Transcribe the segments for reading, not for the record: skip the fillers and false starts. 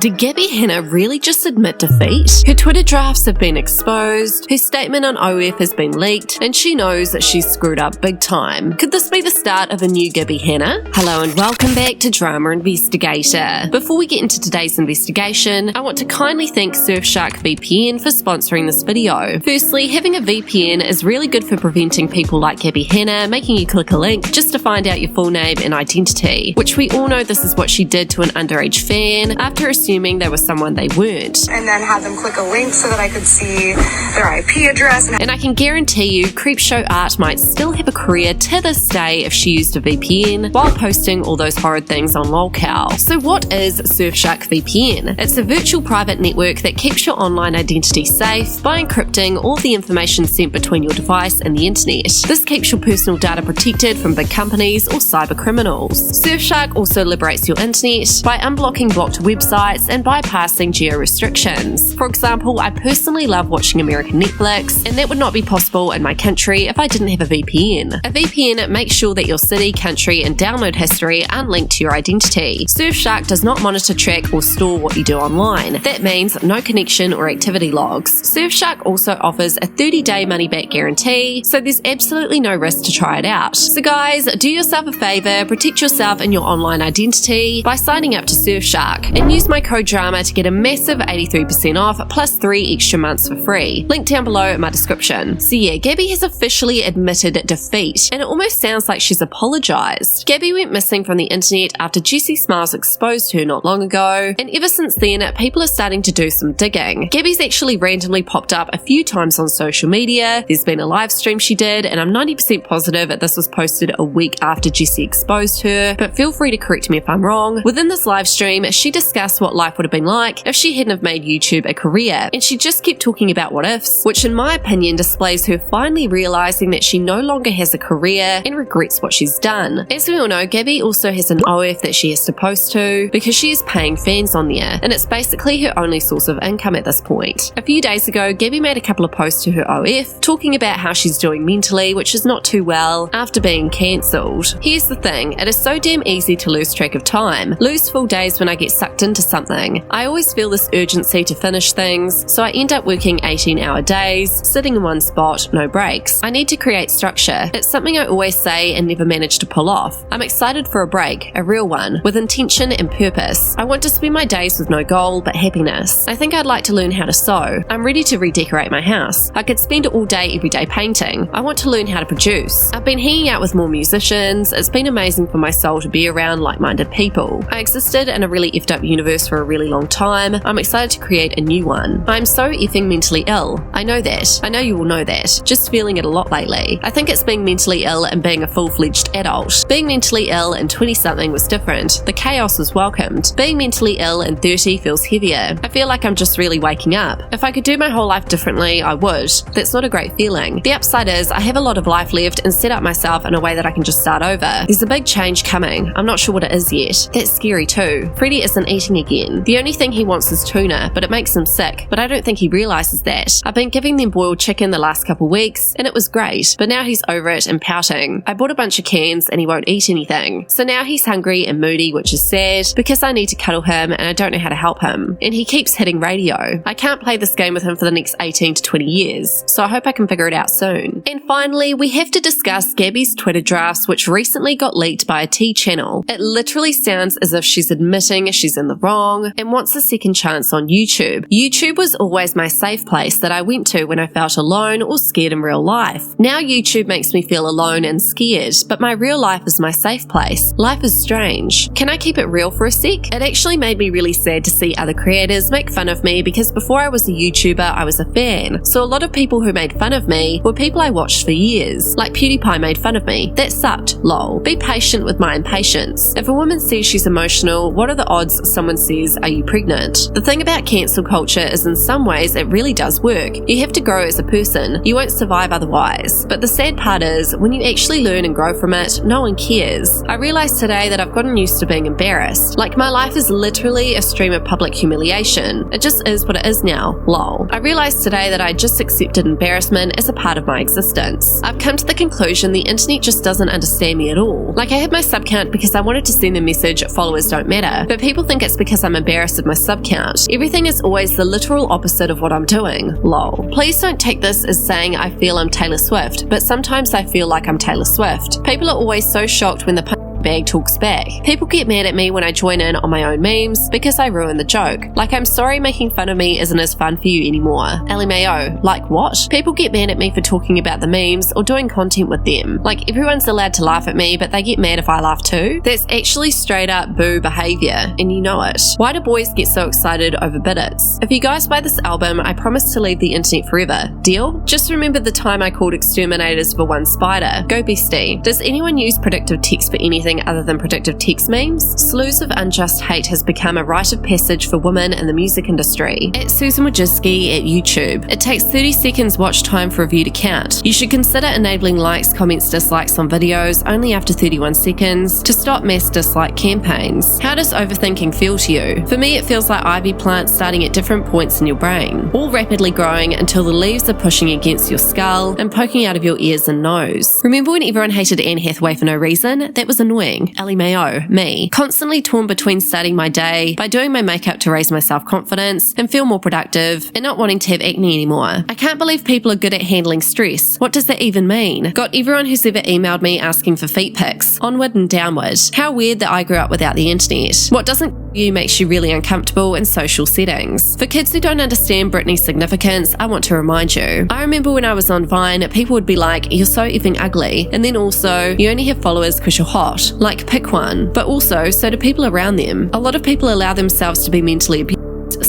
Did Gabbie Hanna really just admit defeat? Her Twitter drafts have been exposed, her statement on OF has been leaked, and she knows that she's screwed up big time. Could this be the start of a new Gabbie Hanna? Hello and welcome back to Drama Investigator. Before we get into today's investigation, I want to kindly thank Surfshark VPN for sponsoring this video. Firstly, having a VPN is really good for preventing people like Gabbie Hanna making you click a link just to find out your full name and identity, which we all know this is what she did to an underage fan after assuming they were someone they weren't. And then have them click a link so that I could see their IP address. And I can guarantee you Creepshow Art might still have a career to this day if she used a VPN while posting all those horrid things on lolcow. So what is Surfshark VPN? It's a virtual private network that keeps your online identity safe by encrypting all the information sent between your device and the internet. This keeps your personal data protected from big companies or cyber criminals. Surfshark also liberates your internet by unblocking blocked websites and bypassing geo-restrictions. For example, I personally love watching American Netflix, and that would not be possible in my country if I didn't have a VPN. A VPN makes sure that your city, country, and download history aren't linked to your identity. Surfshark does not monitor, track, or store what you do online. That means no connection or activity logs. Surfshark also offers a 30-day money-back guarantee, so there's absolutely no risk to try it out. So guys, do yourself a favor, protect yourself and your online identity by signing up to Surfshark, and use my code DRAMA to get a massive 83% off plus 3 extra months for free. Link down below in my description. So yeah, Gabbie has officially admitted defeat, and it almost sounds like she's apologized. Gabbie went missing from the internet after jessismiles exposed her not long ago, and ever since then, people are starting to do some digging. Gabbie's actually randomly popped up a few times on social media. There's been a live stream she did, and I'm 90% positive that this was posted a week after Jessie exposed her, but feel free to correct me if I'm wrong. Within this live stream, she discussed what life would have been like if she hadn't have made YouTube a career, and she just kept talking about what ifs, which in my opinion displays her finally realizing that she no longer has a career and regrets what she's done. As we all know, Gabbie also has an OF that she has to post to because she is paying fans on there, and it's basically her only source of income at this point. A few days ago, Gabbie made a couple of posts to her OF talking about how she's doing mentally, which is not too well after being cancelled. Here's the thing, it is so damn easy to lose track of time, lose full days when I get sucked into something. I always feel this urgency to finish things, so I end up working 18-hour days, sitting in one spot, no breaks. I need to create structure. It's something I always say and never manage to pull off. I'm excited for a break, a real one, with intention and purpose. I want to spend my days with no goal but happiness. I think I'd like to learn how to sew. I'm ready to redecorate my house. I could spend all day every day painting. I want to learn how to produce. I've been hanging out with more musicians. It's been amazing for my soul to be around like-minded people. I existed in a really effed up universe for a really long time. I'm excited to create a new one. I'm so effing mentally ill. I know that. I know you all know that. Just feeling it a lot lately. I think it's being mentally ill and being a full-fledged adult. Being mentally ill in 20-something was different. The chaos was welcomed. Being mentally ill in 30 feels heavier. I feel like I'm just really waking up. If I could do my whole life differently, I would. That's not a great feeling. The upside is I have a lot of life left and set up myself in a way that I can just start over. There's a big change coming. I'm not sure what it is yet. That's scary too. Freddy isn't eating again. The only thing he wants is tuna, but it makes him sick. But I don't think he realizes that. I've been giving them boiled chicken the last couple weeks, and it was great, but now he's over it and pouting. I bought a bunch of cans and he won't eat anything. So now he's hungry and moody, which is sad, because I need to cuddle him and I don't know how to help him. And he keeps hitting radio. I can't play this game with him for the next 18 to 20 years, so I hope I can figure it out soon. And finally, we have to discuss Gabbie's Twitter drafts, which recently got leaked by a T channel. It literally sounds as if she's admitting she's in the wrong and wants a second chance on YouTube. YouTube was always my safe place that I went to when I felt alone or scared in real life. Now YouTube makes me feel alone and scared, but my real life is my safe place. Life is strange. Can I keep it real for a sec? It actually made me really sad to see other creators make fun of me because before I was a YouTuber, I was a fan. So a lot of people who made fun of me were people I watched for years. Like PewDiePie made fun of me. That sucked, lol. Be patient with my impatience. If a woman says she's emotional, what are the odds someone says, "Are you pregnant?" The thing about cancel culture is in some ways it really does work. You have to grow as a person. You won't survive otherwise. But the sad part is, when you actually learn and grow from it, no one cares. I realized today that I've gotten used to being embarrassed. Like my life is literally a stream of public humiliation. It just is what it is now, lol. I realized today that I just accepted embarrassment as a part of my existence. I've come to the conclusion the internet just doesn't understand me at all. Like I had my sub count because I wanted to send the message followers don't matter, but people think it's because I'm I'm embarrassed of my sub count. Everything is always the literal opposite of what I'm doing. Lol. Please don't take this as saying I feel I'm Taylor Swift, but sometimes I feel like I'm Taylor Swift. People are always so shocked when the bag talks back. People get mad at me when I join in on my own memes because I ruin the joke. Like, I'm sorry making fun of me isn't as fun for you anymore. LMAO. Like what? People get mad at me for talking about the memes or doing content with them. Like, everyone's allowed to laugh at me, but they get mad if I laugh too? That's actually straight up boo behavior, and you know it. Why do boys get so excited over bidets? If you guys buy this album, I promise to leave the internet forever. Deal? Just remember the time I called exterminators for one spider. Go bestie. Does anyone use predictive text for anything other than predictive text memes? Slews of unjust hate has become a rite of passage for women in the music industry. At Susan Wojcicki at YouTube, it takes 30 seconds watch time for a view to count. You should consider enabling likes, comments, dislikes on videos only after 31 seconds to stop mass dislike campaigns. How does overthinking feel to you? For me, it feels like ivy plants starting at different points in your brain, all rapidly growing until the leaves are pushing against your skull and poking out of your ears and nose. Remember when everyone hated Anne Hathaway for no reason? That was annoying. LMAO, me. Constantly torn between starting my day by doing my makeup to raise my self-confidence and feel more productive and not wanting to have acne anymore. I can't believe people are good at handling stress. What does that even mean? Got everyone who's ever emailed me asking for feet pics. Onward and downward. How weird that I grew up without the internet. What doesn't you makes you really uncomfortable in social settings. For kids who don't understand Britney's significance, I want to remind you. I remember when I was on Vine, people would be like, you're so effing ugly, and then also, you only have followers because you're hot. Like, pick one. But also, so do people around them. A lot of people allow themselves to be mentally abused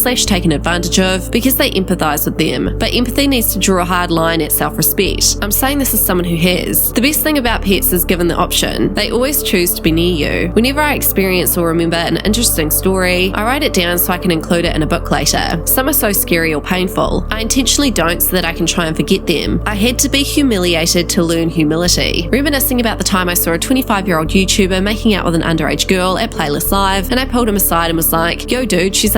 / taken advantage of because they empathize with them, but empathy needs to draw a hard line at self-respect. I'm saying this as someone who has. The best thing about pets is given the option, they always choose to be near you. Whenever I experience or remember an interesting story, I write it down so I can include it in a book later. Some are so scary or painful. I intentionally don't so that I can try and forget them. I had to be humiliated to learn humility. Reminiscing about the time I saw a 25-year-old YouTuber making out with an underage girl at Playlist Live, and I pulled him aside and was like, yo dude, she's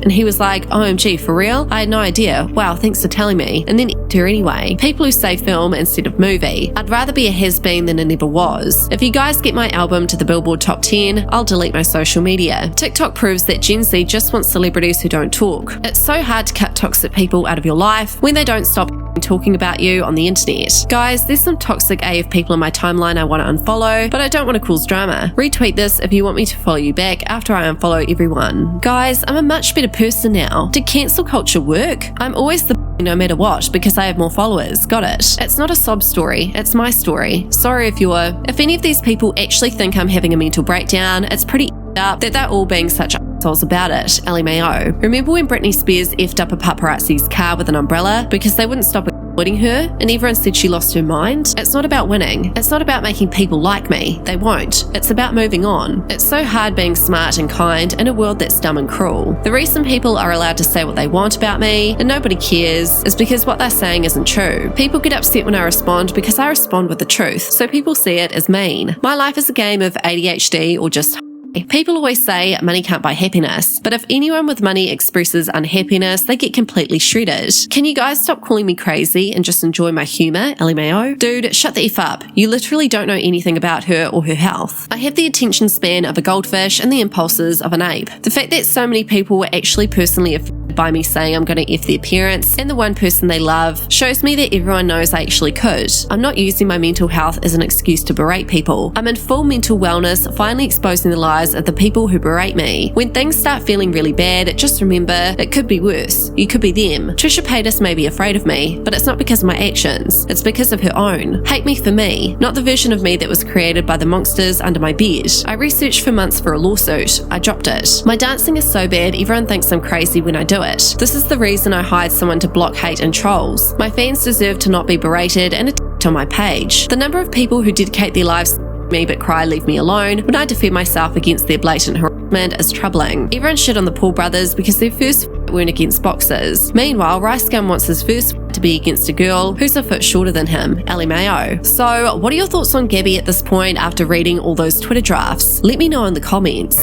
and he was like, OMG, for real? I had no idea. Wow, thanks for telling me. And then her anyway. People who say film instead of movie. I'd rather be a has-been than a never was. If you guys get my album to the Billboard Top 10, I'll delete my social media. TikTok proves that Gen Z just wants celebrities who don't talk. It's so hard to cut toxic people out of your life when they don't stop talking about you on the internet. Guys, there's some toxic AF people in my timeline I want to unfollow, but I don't want to cause drama. Retweet this if you want me to follow you back after I unfollow everyone. Guys, I'm a much better person now. Did cancel culture work? I'm always the no matter what because I have more followers. Got it. It's not a sob story, it's my story. Sorry if any of these people actually think I'm having a mental breakdown, it's pretty up that they're all being such assholes about it. LMAO. Remember when Britney Spears effed up a paparazzi's car with an umbrella because they wouldn't stop exploiting her and everyone said she lost her mind? It's not about winning. It's not about making people like me. They won't. It's about moving on. It's so hard being smart and kind in a world that's dumb and cruel. The reason people are allowed to say what they want about me and nobody cares is because what they're saying isn't true. People get upset when I respond because I respond with the truth, so people see it as mean. My life is a game of ADHD or just people always say money can't buy happiness, but if anyone with money expresses unhappiness, they get completely shredded. Can you guys stop calling me crazy and just enjoy my humour, LMAO? Dude, shut the F up. You literally don't know anything about her or her health. I have the attention span of a goldfish and the impulses of an ape. The fact that so many people were actually personally affected by me saying I'm going to F their parents and the one person they love shows me that everyone knows I actually could. I'm not using my mental health as an excuse to berate people. I'm in full mental wellness, finally exposing the lies of the people who berate me. When things start feeling really bad, just remember, it could be worse. You could be them. Trisha Paytas may be afraid of me, but it's not because of my actions. It's because of her own. Hate me for me, not the version of me that was created by the monsters under my bed. I researched for months for a lawsuit. I dropped it. My dancing is so bad, everyone thinks I'm crazy when I do it. This is the reason I hired someone to block hate and trolls. My fans deserve to not be berated and attacked on my page. The number of people who dedicate their lives to me but cry leave me alone when I defend myself against their blatant harassment is troubling. Everyone shit on the Paul brothers because their first weren't against boxers. Meanwhile, Rice Gum wants his first to be against a girl who's a foot shorter than him, LMAO. So, what are your thoughts on Gabbie at this point after reading all those Twitter drafts? Let me know in the comments.